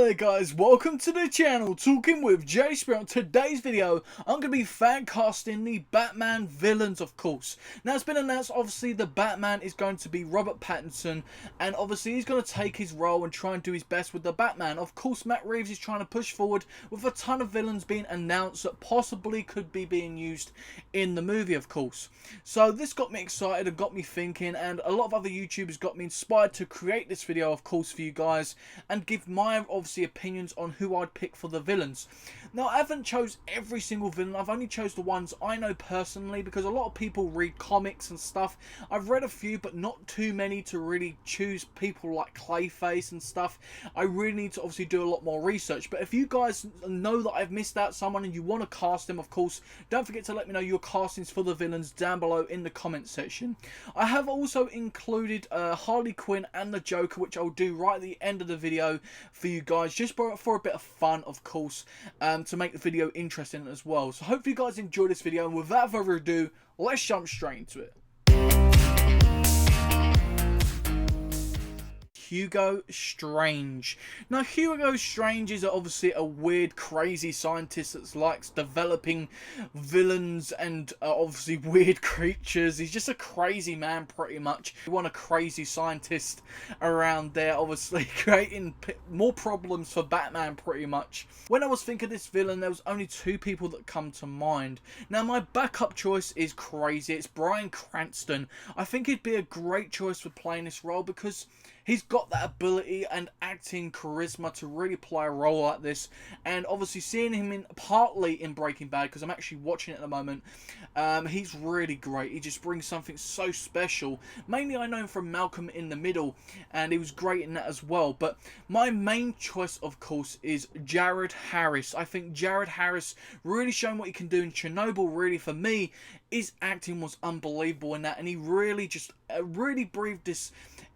Hello there guys, welcome to the channel Talking with Jay Sprout. Today's video, I'm going to be fan casting the Batman villains, of course. Now it's been announced obviously the Batman is going to be Robert Pattinson, and obviously he's going to take his role and try and do his best with the Batman. Of course Matt Reeves is trying to push forward with a ton of villains being announced that possibly could be being used in the movie, of course. So this got me excited and got me thinking, and a lot of other YouTubers got me inspired to create this video, of course, for you guys and give my obviously opinions on who I'd pick for the villains. Now I haven't chose every single villain, I've only chose the ones I know personally, because a lot of people read comics and stuff. I've read a few but not too many to really choose people like Clayface and stuff. I really need to obviously do a lot more research, but if you guys know that I've missed out someone and you want to cast them, of course, don't forget to let me know your castings for the villains down below in the comment section. I have also included Harley Quinn and the Joker, which I'll do right at the end of the video for you guys, just for a bit of fun, of course, to make the video interesting as well. So hopefully you guys enjoy this video, and without further ado, let's jump straight into it. Hugo Strange. Now Hugo Strange is obviously a weird, crazy scientist that likes developing villains and obviously weird creatures. He's just a crazy man, pretty much. You want a crazy scientist around there, obviously creating more problems for Batman, pretty much. When I was thinking of this villain, there was only two people that come to mind. Now my backup choice is crazy. It's Bryan Cranston. I think he'd be a great choice for playing this role because he's got that ability and acting charisma to really play a role like this. And obviously seeing him partly in Breaking Bad, because I'm actually watching it at the moment, he's really great. He just brings something so special. Mainly I know him from Malcolm in the Middle, and he was great in that as well. But my main choice, of course, is Jared Harris. I think Jared Harris really showing what he can do in Chernobyl. Really, for me, his acting was unbelievable in that, and he really just really breathed this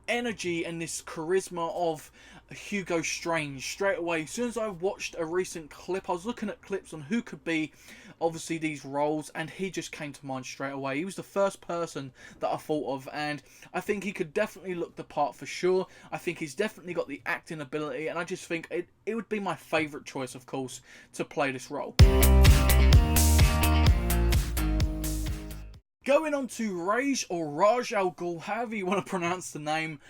energy and this charisma of Hugo Strange straight away. As soon as I watched a recent clip, I was looking at clips on who could be obviously these roles, and he just came to mind straight away. He was the first person that I thought of, and I think he could definitely look the part for sure. I think he's definitely got the acting ability, and I just think it would be my favourite choice, of course, to play this role. Going on to Ras al Ghul, however you want to pronounce the name,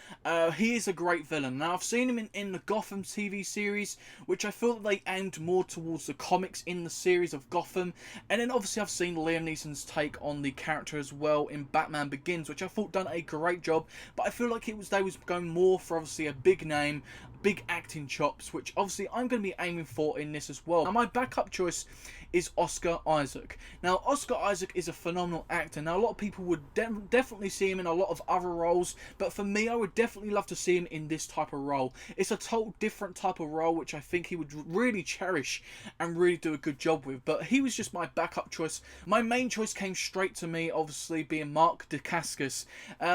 he is a great villain. Now I've seen him in the Gotham TV series, which I feel that they aimed more towards the comics in the series of Gotham, and then obviously I've seen Liam Neeson's take on the character as well in Batman Begins, which I thought done a great job, but I feel like they was going more for obviously a big name, big acting chops, which obviously I'm going to be aiming for in this as well. Now my backup choice is Oscar Isaac. Now Oscar Isaac is a phenomenal actor. Now a lot of people would definitely see him in a lot of other roles, but for me I would definitely love to see him in this type of role. It's a total different type of role which I think he would really cherish and really do a good job with, but he was just my backup choice. My main choice came straight to me, obviously being Mark Dacascos.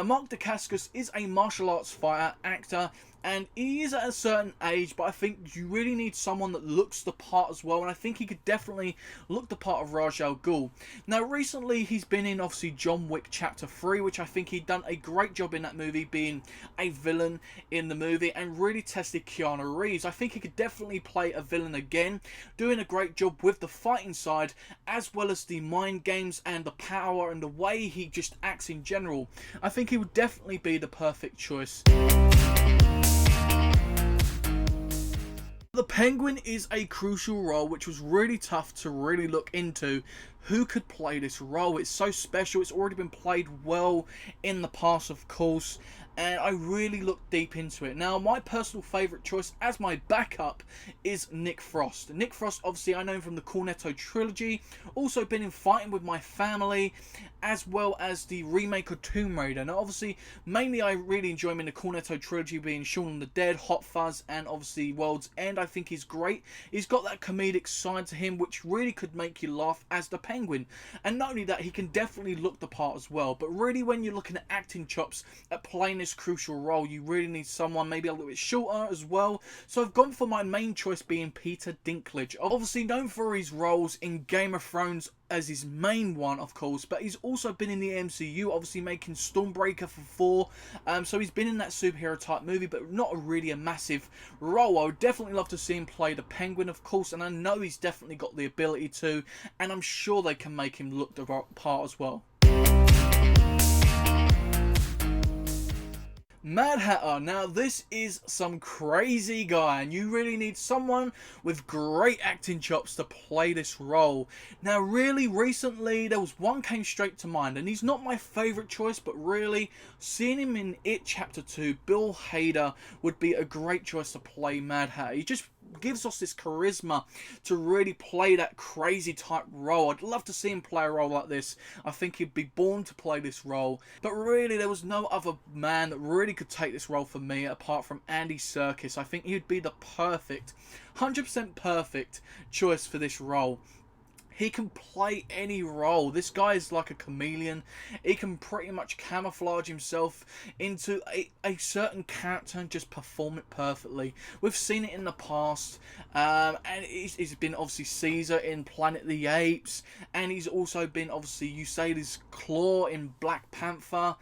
Mark Dacascos is a martial arts fighter, actor, and he is at a certain age, but I think you really need someone that looks the part as well, and I think he could definitely look the part of Ras al Ghul. Now recently he's been in obviously John Wick Chapter 3, which I think he'd done a great job in that movie, being a villain in the movie, and really tested Keanu Reeves. I think he could definitely play a villain again, doing a great job with the fighting side, as well as the mind games and the power and the way he just acts in general. I think he would definitely be the perfect choice. The Penguin is a crucial role which was really tough to really look into who could play this role. It's so special, it's already been played well in the past, of course, and I really looked deep into it. Now my personal favourite choice as my backup is Nick Frost. Nick Frost, obviously I know him from the Cornetto trilogy, also been in Fighting With My Family, as well as the remake of Tomb Raider. Now obviously mainly I really enjoy him in the Cornetto trilogy, being Shaun of the Dead, Hot Fuzz, and obviously World's End. I think he's great. He's got that comedic side to him which really could make you laugh as the Penguin, and not only that, he can definitely look the part as well. But really when you're looking at acting chops at playing this this crucial role, you really need someone maybe a little bit shorter as well. So I've gone for my main choice being Peter Dinklage. Obviously known for his roles in Game of Thrones as his main one, of course, but he's also been in the MCU, obviously making Stormbreaker for 4, so he's been in that superhero type movie, but not really a massive role. I would definitely love to see him play the Penguin, of course, and I know he's definitely got the ability to, and I'm sure they can make him look the part as well. Mad Hatter. Now this is some crazy guy, and you really need someone with great acting chops to play this role. Now really recently there was one came straight to mind, and he's not my favourite choice, but really seeing him in It Chapter 2, Bill Hader would be a great choice to play Mad Hatter. He just gives us this charisma to really play that crazy type role. I'd love to see him play a role like this. I think he'd be born to play this role. But really, there was no other man that really could take this role for me apart from Andy Serkis. I think he'd be the perfect, 100% perfect choice for this role. He can play any role. This guy is like a chameleon. He can pretty much camouflage himself into a certain character and just perform it perfectly. We've seen it in the past, and he's been obviously Caesar in Planet of the Apes, and he's also been obviously Usade's Claw in Black Panther.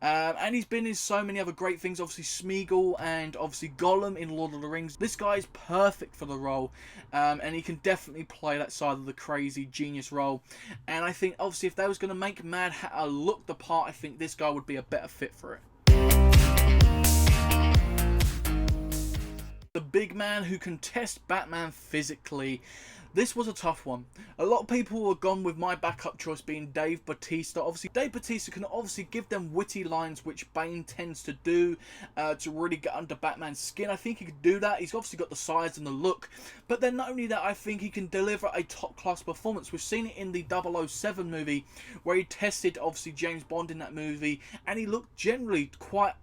And he's been in so many other great things, obviously Smeagol and obviously Gollum in Lord of the Rings. This guy is perfect for the role, and he can definitely play that side of the crazy genius role. And I think obviously if they was going to make Mad Hatter look the part, I think this guy would be a better fit for it. The big man who can test Batman physically. This was a tough one. A lot of people were gone with my backup choice being Dave Bautista. Obviously, Dave Bautista can obviously give them witty lines, which Bane tends to do to really get under Batman's skin. I think he could do that. He's obviously got the size and the look. But then not only that, I think he can deliver a top-class performance. We've seen it in the 007 movie, where he tested, obviously, James Bond in that movie. And he looked generally quite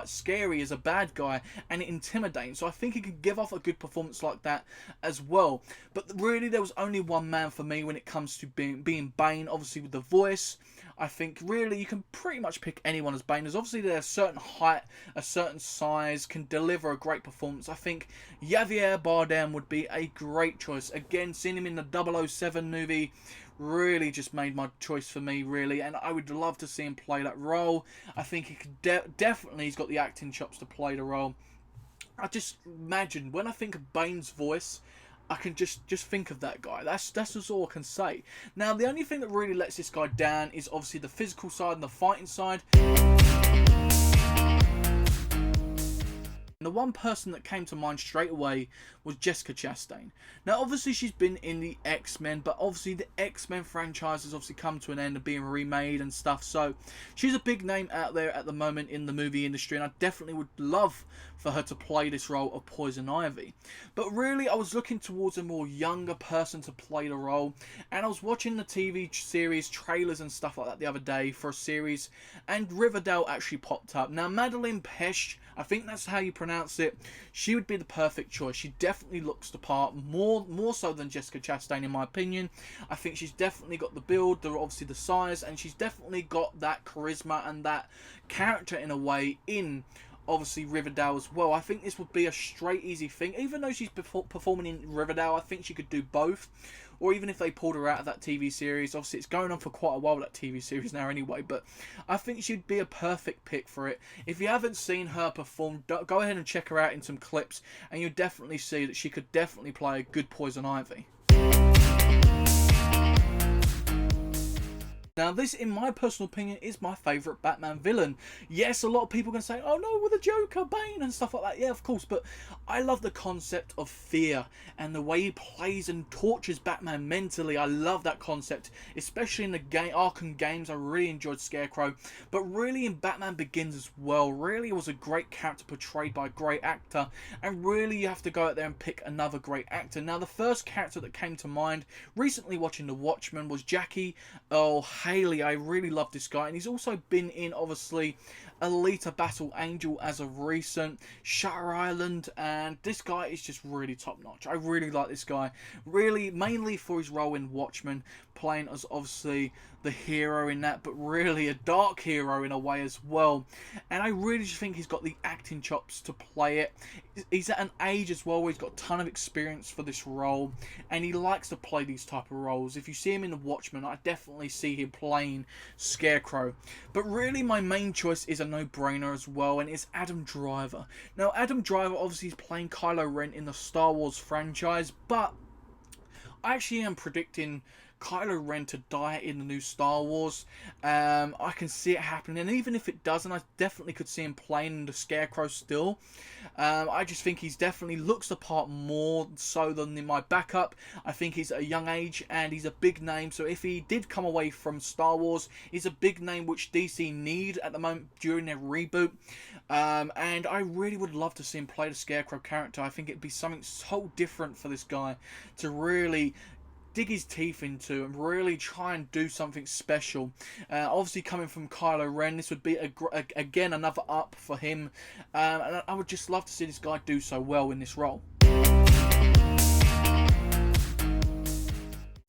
scary as a bad guy and intimidating. So I think he could give off a good performance like that as well. But really, there was only one man for me when it comes to being Bane. Obviously, with the voice, I think really you can pretty much pick anyone as Bane. As obviously they're a certain height, a certain size, can deliver a great performance. I think Javier Bardem would be a great choice. Again, seeing him in the 007 movie really just made my choice for me, really, and I would love to see him play that role. I think he could definitely, he's got the acting chops to play the role. I just imagine when I think of Bane's voice, I can just think of that guy. That's just all I can say. Now, the only thing that really lets this guy down is obviously the physical side and the fighting side. And the one person that came to mind straight away was Jessica Chastain. Now, obviously, she's been in the X-Men, but obviously the X-Men franchise has obviously come to an end and being remade and stuff. So she's a big name out there at the moment in the movie industry, and I definitely would love for her to play this role of Poison Ivy. But really, I was looking towards a more younger person to play the role, and I was watching the TV series trailers and stuff like that the other day for a series, and Riverdale actually popped up. Now, Madeleine Pesch, I think that's how you pronounce it, she would be the perfect choice. She definitely looks the part, more so than Jessica Chastain in my opinion. I think she's definitely got the build, obviously the size, and she's definitely got that charisma and that character in a way in obviously Riverdale as well. I think this would be a straight easy thing. Even though she's performing in Riverdale, I think she could do both. Or even if they pulled her out of that TV series. Obviously, it's going on for quite a while, that TV series now anyway. But I think she'd be a perfect pick for it. If you haven't seen her perform, go ahead and check her out in some clips. And you'll definitely see that she could definitely play a good Poison Ivy. Now, this, in my personal opinion, is my favourite Batman villain. Yes, a lot of people can say, oh no, with the Joker, Bane, and stuff like that. Yeah, of course, but I love the concept of fear and the way he plays and tortures Batman mentally. I love that concept, especially in the Arkham games. I really enjoyed Scarecrow, but really in Batman Begins as well. Really, it was a great character portrayed by a great actor, and really you have to go out there and pick another great actor. Now, the first character that came to mind recently watching The Watchmen was Jackie Earle Haley, I really love this guy, and he's also been in, obviously, Alita Battle Angel as of recent, Shutter Island, and this guy is just really top notch. I really like this guy, really, mainly for his role in Watchmen, playing as obviously the hero in that, but really a dark hero in a way as well. And I really just think he's got the acting chops to play it. He's at an age as well where he's got a ton of experience for this role, and he likes to play these type of roles. If you see him in the Watchmen, I definitely see him playing Scarecrow. But really my main choice is a no-brainer as well, and it's Adam Driver. Now Adam Driver obviously is playing Kylo Ren in the Star Wars franchise, but I actually am predicting Kylo Ren to die in the new Star Wars. I can see it happening, and even if it doesn't, I definitely could see him playing the Scarecrow still. I just think he's definitely looks the part more so than in my backup. I think he's at a young age and he's a big name, so if he did come away from Star Wars, he's a big name which DC need at the moment during their reboot. And I really would love to see him play the Scarecrow character. I think it'd be something so different for this guy to really dig his teeth into and really try and do something special. Obviously coming from Kylo Ren, this would be again another up for him, and I would just love to see this guy do so well in this role.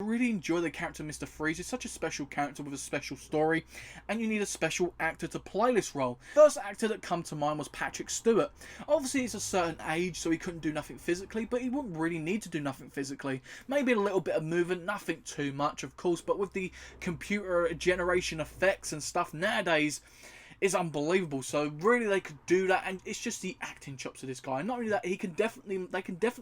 I really enjoy the character Mr. Freeze. He's such a special character with a special story, and you need a special actor to play this role. First actor that come to mind was Patrick Stewart. Obviously he's a certain age, so he couldn't do nothing physically, but he wouldn't really need to do nothing physically. Maybe a little bit of movement, nothing too much of course, but with the computer generation effects and stuff nowadays, is unbelievable. So really they could do that, and it's just the acting chops of this guy. Not only that, they can definitely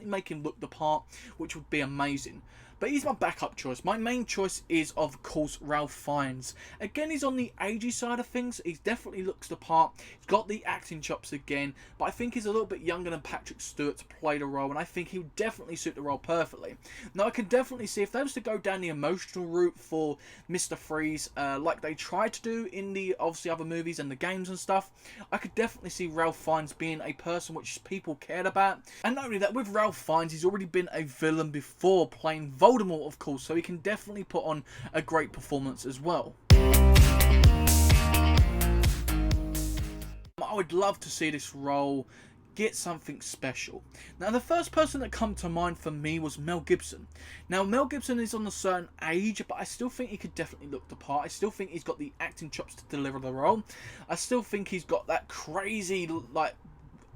make him look the part, which would be amazing. But he's my backup choice. My main choice is, of course, Ralph Fiennes. Again, he's on the agey side of things. He definitely looks the part. He's got the acting chops again. But I think he's a little bit younger than Patrick Stewart to play the role. And I think he would definitely suit the role perfectly. Now, I can definitely see if they was to go down the emotional route for Mr. Freeze, like they tried to do in the, obviously, other movies and the games and stuff, I could definitely see Ralph Fiennes being a person which people cared about. And not only that, with Ralph Fiennes, he's already been a villain before, playing Voldemort, of course, so he can definitely put on a great performance as well. I would love to see this role get something special. Now, the first person that come to mind for me was Mel Gibson. Now, Mel Gibson is on a certain age, but I still think he could definitely look the part. I still think he's got the acting chops to deliver the role. I still think he's got that crazy, like,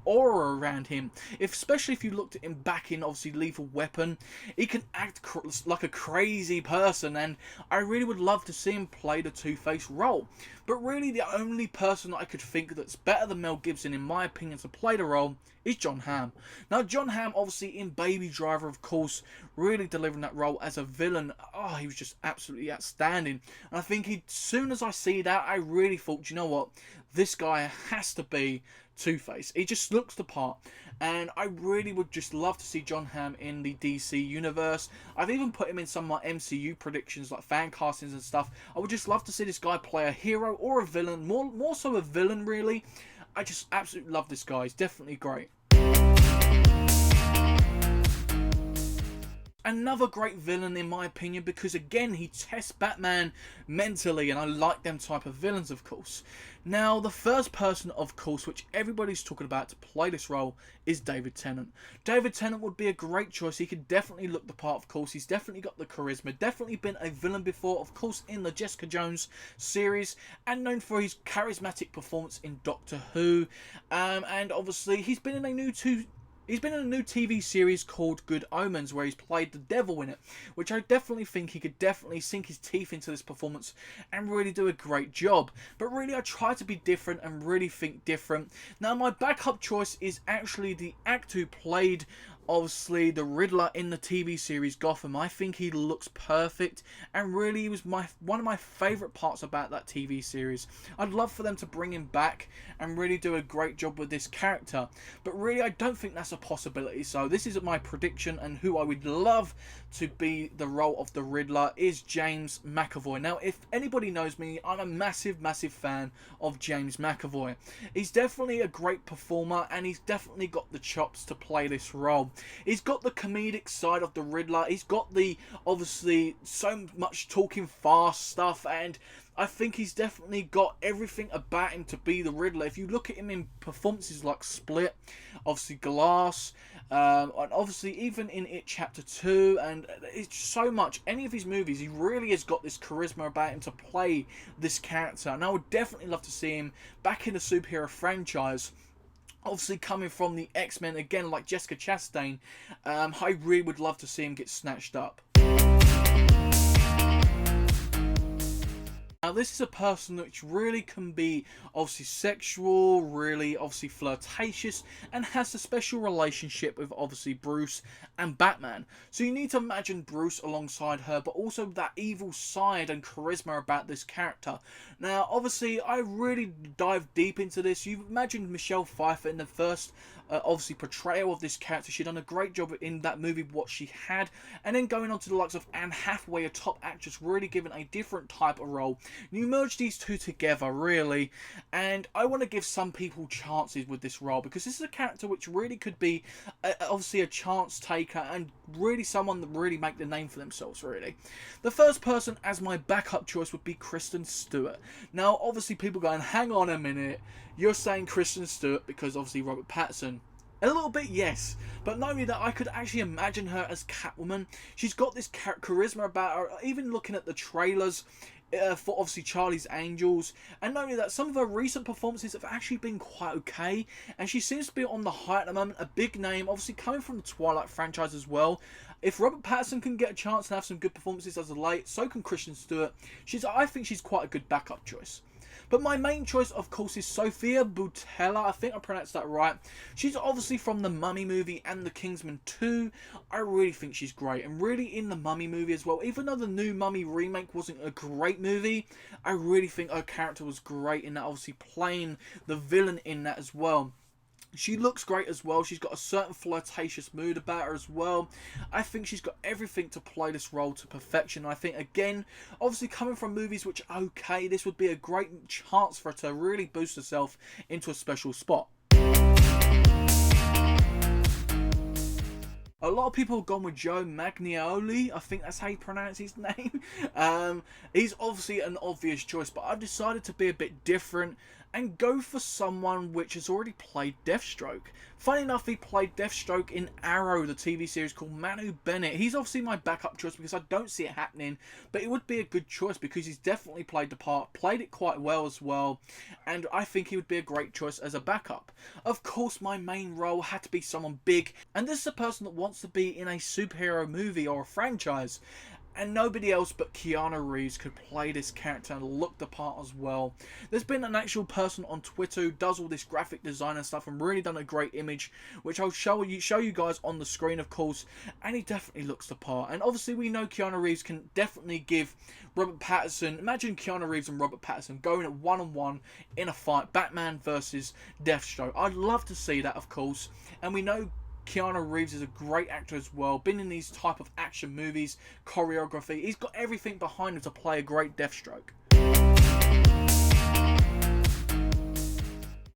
aura around him, especially if you looked at him back in obviously Lethal Weapon. He can act like a crazy person, and I really would love to see him play the Two-Face role. But really the only person that I could think that's better than Mel Gibson in my opinion to play the role is Jon Hamm. Now, Jon Hamm, obviously in Baby Driver, of course, really delivering that role as a villain. Oh, he was just absolutely outstanding. And I think as soon as I see that, I really thought, you know what, this guy has to be Two-Face. He just looks the part, and I really would just love to see Jon Hamm in the DC universe. I've even put him in some of my MCU predictions, like fan castings and stuff. I would just love to see this guy play a hero or a villain, more so a villain really. I just absolutely love this guy. He's definitely great. Another great villain in my opinion, because again he tests Batman mentally, and I like them type of villains, of course. Now, the first person, of course, which everybody's talking about to play this role is David Tennant. David Tennant would be a great choice. He could definitely look the part, of course. He's definitely got the charisma, definitely been a villain before, of course, in the Jessica Jones series, and known for his charismatic performance in Doctor Who. And obviously he's been in a new TV series called Good Omens, where he's played the devil in it, which I definitely think he could definitely sink his teeth into this performance and really do a great job. But really, I try to be different and really think different. Now, my backup choice is actually the actor who played, obviously, the Riddler in the TV series Gotham. I think he looks perfect, and really he was one of my favourite parts about that TV series. I'd love for them to bring him back and really do a great job with this character, but really I don't think that's a possibility. So this is my prediction, and who I would love to be the role of the Riddler is James McAvoy. Now, if anybody knows me, I'm a massive fan of James McAvoy. He's definitely a great performer, and he's definitely got the chops to play this role. He's got the comedic side of the Riddler. He's got the, obviously, so much talking fast stuff, and I think he's definitely got everything about him to be the Riddler. If you look at him in performances like Split, obviously Glass, and obviously even in It Chapter 2, and it's so much, any of his movies, he really has got this charisma about him to play this character. And I would definitely love to see him back in the superhero franchise. Obviously coming from the X-Men, again, like Jessica Chastain, I really would love to see him get snatched up. Now this is a person which really can be obviously sexual, really obviously flirtatious, and has a special relationship with obviously Bruce and Batman. So you need to imagine Bruce alongside her, but also that evil side and charisma about this character. Now obviously I really dive deep into this. You've imagined Michelle Pfeiffer in the first obviously portrayal of this character. She'd done a great job in that movie, what she had, and then going on to the likes of Anne Hathaway, a top actress, really given a different type of role. And you merge these two together, really, and I want to give some people chances with this role, because this is a character which really could be obviously a chance taker, and really someone that really make the name for themselves, really. The first person as my backup choice would be Kristen Stewart. Now obviously people going, hang on a minute, you're saying Kristen Stewart because obviously Robert Pattinson. A little bit, yes, but not only that, I could actually imagine her as Catwoman. She's got this charisma about her, even looking at the trailers for obviously Charlie's Angels, and not only that, some of her recent performances have actually been quite okay, and she seems to be on the height at the moment, a big name, obviously coming from the Twilight franchise as well. If Robert Pattinson can get a chance and have some good performances as of late, so can Kristen Stewart. I think she's quite a good backup choice. But my main choice, of course, is Sofia Boutella. I think I pronounced that right. She's obviously from the Mummy movie and the Kingsman 2. I really think she's great. And really in the Mummy movie as well. Even though the new Mummy remake wasn't a great movie, I really think her character was great in that. Obviously playing the villain in that as well. She looks great as well. She's got a certain flirtatious mood about her as well. I think she's got everything to play this role to perfection. I think, again, obviously coming from movies which are okay, this would be a great chance for her to really boost herself into a special spot. A lot of people have gone with Joe Manganiello. I think that's how you pronounce his name. He's obviously an obvious choice, but I've decided to be a bit different and go for someone which has already played Deathstroke. Funny enough, he played Deathstroke in Arrow, the TV series, called Manu Bennett. He's obviously my backup choice because I don't see it happening, but it would be a good choice because he's definitely played the part, played it quite well as well, and I think he would be a great choice as a backup. Of course, my main role had to be someone big, and this is a person that wants to be in a superhero movie or a franchise. And nobody else but Keanu Reeves could play this character and look the part as well. There's been an actual person on Twitter who does all this graphic design and stuff and really done a great image, which I'll show you guys on the screen, of course. And he definitely looks the part. And obviously we know Keanu Reeves can definitely give Robert Pattinson. Imagine Keanu Reeves and Robert Pattinson going at one-on-one in a fight. Batman versus Deathstroke. I'd love to see that, of course. And we know Keanu Reeves is a great actor as well, been in these type of action movies, choreography, he's got everything behind him to play a great Deathstroke.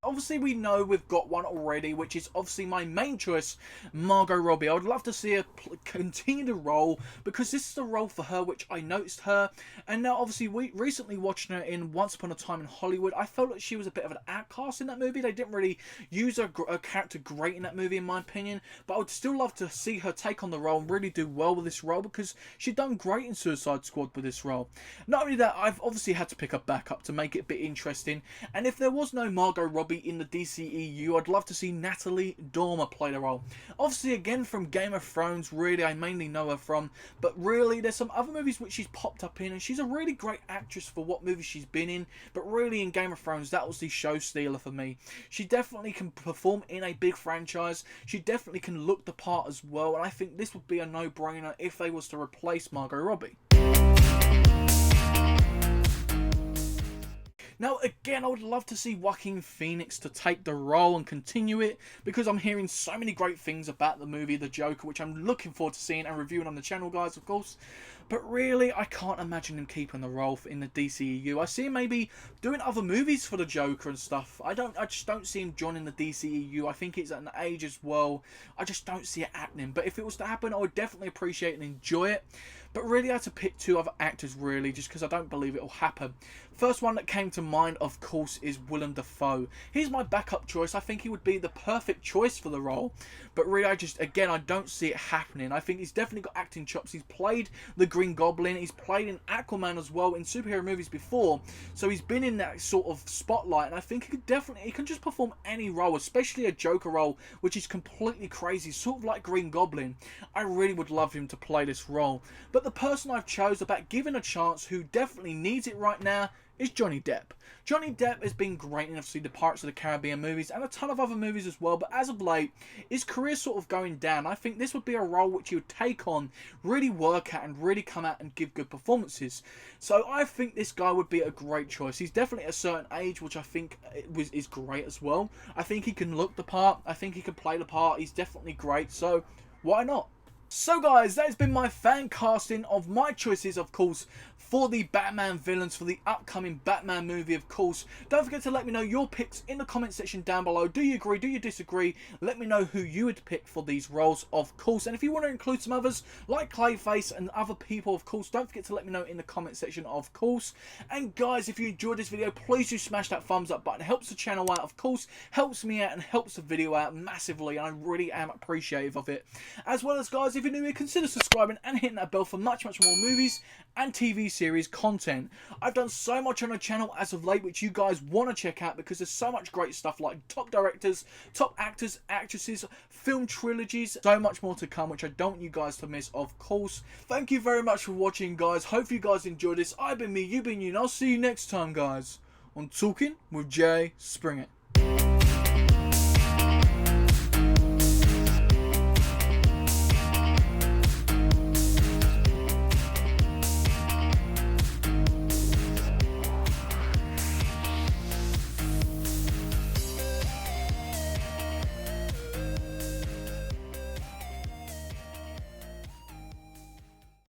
Obviously we know we've got one already, which is obviously my main choice, Margot Robbie. I would love to see her continue the role, because this is the role for her which I noticed her. And now obviously we recently watched her in Once Upon a Time in Hollywood. I felt like she was a bit of an outcast in that movie. They didn't really use her character great in that movie in my opinion, but I would still love to see her take on the role and really do well with this role, because she'd done great in Suicide Squad with this role. Not only that, I've obviously had to pick a backup to make it a bit interesting, and if there was no Margot Robbie in the DCEU, I'd love to see Natalie Dormer play the role. Obviously again from Game of Thrones, really I mainly know her from, but really there's some other movies which she's popped up in, and she's a really great actress for what movies she's been in, but really in Game of Thrones that was the show stealer for me. She definitely can perform in a big franchise, she definitely can look the part as well, and I think this would be a no-brainer if they was to replace Margot Robbie. Now again, I would love to see Joaquin Phoenix to take the role and continue it, because I'm hearing so many great things about the movie The Joker, which I'm looking forward to seeing and reviewing on the channel, guys, of course. But really, I can't imagine him keeping the role in the DCEU. I see him maybe doing other movies for the Joker and stuff. I just don't see him joining the DCEU. I think it's at an age as well. I just don't see it happening. But if it was to happen, I would definitely appreciate and enjoy it. But really, I had to pick two other actors, really, just because I don't believe it will happen. First one that came to mind, of course, is Willem Dafoe. He's my backup choice. I think he would be the perfect choice for the role. But really, I don't see it happening. I think he's definitely got acting chops. He's played the Green Goblin. He's played in Aquaman as well, in superhero movies before. So he's been in that sort of spotlight. And I think he can just perform any role, especially a Joker role, which is completely crazy, sort of like Green Goblin. I really would love him to play this role. But the person I've chose about giving a chance, who definitely needs it right now, is Johnny Depp. Johnny Depp has been great in obviously the Pirates of the Caribbean movies and a ton of other movies as well, but as of late, his career's sort of going down. I think this would be a role which he would take on, really work at, and really come out and give good performances. So I think this guy would be a great choice. He's definitely at a certain age, which I think is great as well. I think he can look the part. I think he can play the part. He's definitely great, so why not? So guys, that has been my fan casting of my choices, of course, for the Batman villains for the upcoming Batman movie, of course. Don't forget to let me know your picks in the comment section down below. Do you agree? Do you disagree? Let me know who you would pick for these roles, of course. And if you want to include some others, like Clayface and other people, of course, don't forget to let me know in the comment section, of course. And guys, if you enjoyed this video, please do smash that thumbs up button. It helps the channel out, of course, helps me out and helps the video out massively, and I really am appreciative of it. As well as, guys, if you're new here, consider subscribing and hitting that bell for much more movies and TV series content. I've done so much on the channel as of late which you guys want to check out, because there's so much great stuff like top directors, top actors, actresses, film trilogies, so much more to come which I don't want you guys to miss, of course. Thank you very much for watching, guys. Hope you guys enjoyed this. I've been me, you've been you, and I'll see you next time, guys, on Talking with Jay Springer.